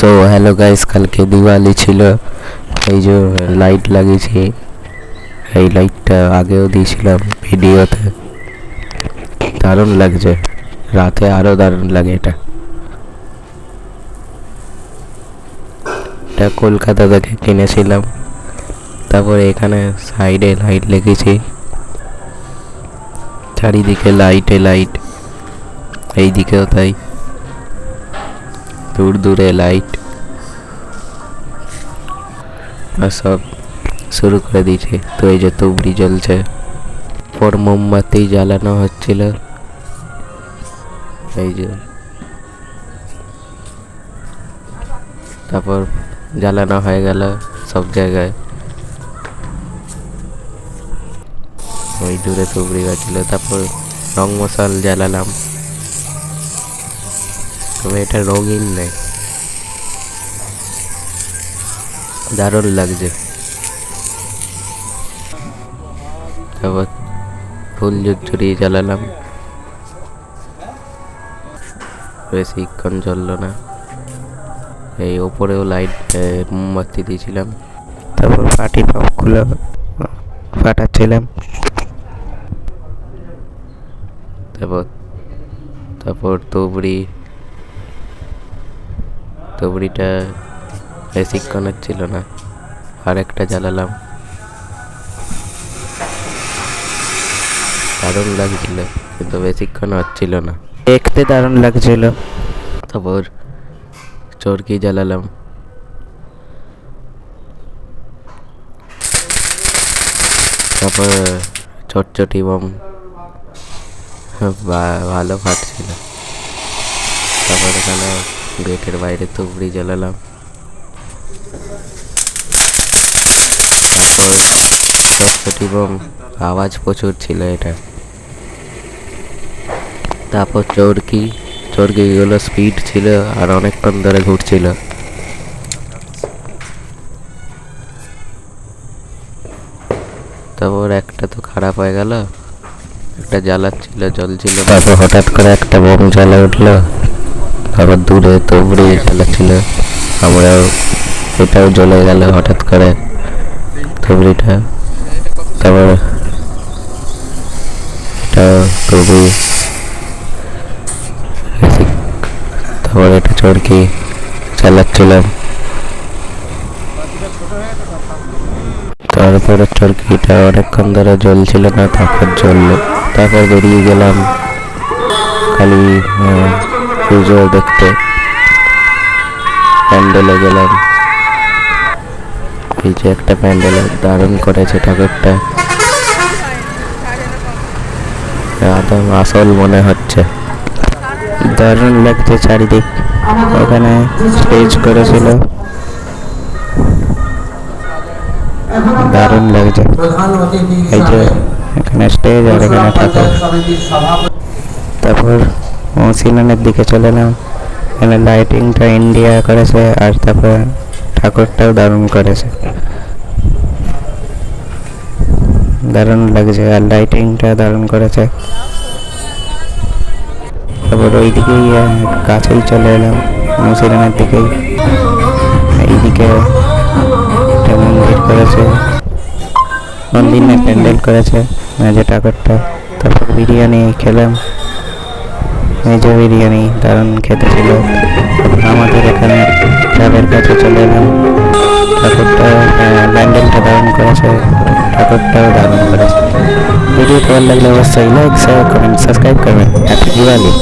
So hello guys, কালকে দিওয়ালি ছিল। এই যে লাইট লাগিয়েছি, এই লাইটটা আগেও দিয়েছিলাম ভিডিওতে। দারুণ লাগছে, রাতে আরো দারুণ লাগে। এটা কলকাতা থেকে কিনেছিলাম। তারপরে এখানে সাইডে লাইট লেগেছি, চারিদিকে লাইটে লাইট, এই দিকেও তাই, দূর দূরে লাইট। আর সব শুরু করে দিয়েছে। তো এই যে তুবড়ি জ্বলছে, পর মোমবাতি জ্বালানো হচ্ছিল। এই যে তারপর জ্বালানো হয়ে গেল সব জায়গায়। ওই দূরে তুবড়ি বাজছিল। তারপর রং মশাল জ্বালালাম, তবে এটা রঙিন নেই, দারুণ লাগছে। তারপর ফুল ঝুরঝুরি জ্বালালাম, বেশিক্ষণ জ্বললো না। এই ওপরেও লাইট মোমবাতি দিয়েছিলাম। তারপর পার্টি পাম্পগুলো ফাটাচ্ছিলাম। তারপর তুবড়িটা বেশিক্ষণের ছিল না, আর একটা জ্বালালাম। দারুণ লাগছিল, কিন্তু বেশিক্ষণ হচ্ছিল না, দেখতে দারুণ লাগছিল। তারপর চরকি জ্বালালাম। তারপর চটচটি বম ভালো ফাটছিল। তারপর এখানে গেটের বাইরে তুবড়ি জ্বালালাম। চটচটি বম আওয়াজ প্রচুর ছিল এটা। তারপর চরকিগুলো স্পিড ছিল আর অনেকক্ষণ ধরে ঘুরছিল। তারপর একটা তো খারাপ হয়ে গেল, একটা জ্বলছিল। তারপর হঠাৎ করে একটা বোম জ্বালা উঠলো। তারপর দূরে তুবড়ি জ্বালাচ্ছিল, এটাও জ্বলে গেল হঠাৎ করে তুবড়িটা। তারপর এটা তুবড়ি, তারপর এটা চরকি চালাচ্ছিলাম। তারপরে চরকিটা অনেকক্ষণ ধরে জ্বলছিল না, তারপর জ্বললো। তারপর বেরিয়ে গেলাম খালি পুজো দেখতে। প্যান্ডেলে গেলাম। এই যে একটা প্যান্ডেলে দারুণ করেছে ঠাকুরটা, একদম আসল মনে হচ্ছে, দারুণ লাগছে চারিদিক। এখানে স্টেজ করেছিল, দারুণ লাগছে। এই যে এখানে স্টেজ আর এখানে ঠাকুর। তারপর মৌসিনানের দিকে চলে এলাম। এখানে লাইটিংটা ইন্ডিয়া করেছে, আর তারপর ঠাকুরটাও দারুণ করেছে, দারুণ লাগছে, আর লাইটিংটা দারুণ করেছে। তারপর ওই দিকেই কাছেই চলে এলাম, মৌসিনানের দিকেই। এইদিকে একটা মন্দির করেছে, মন্দিরে প্যান্ডেল করেছে, যে ঠাকুরটা। তারপর বিরিয়ানি খেলাম, এই যে বিরিয়ানি দারুণ খেতে ছিল। আমাদের এখানে ক্লাবের কাছে চলে এলাম। ঠাকুরটা প্যান্ডেলটা দারুণ করেছে, ঠাকুরটাও দারুণ করেছে। ভিডিওটা ভালো লাগলে অবশ্যই লাইক, শেয়ার, কমেন্ট, সাবস্ক্রাইব করবেন। হ্যাপি দিওয়ালি।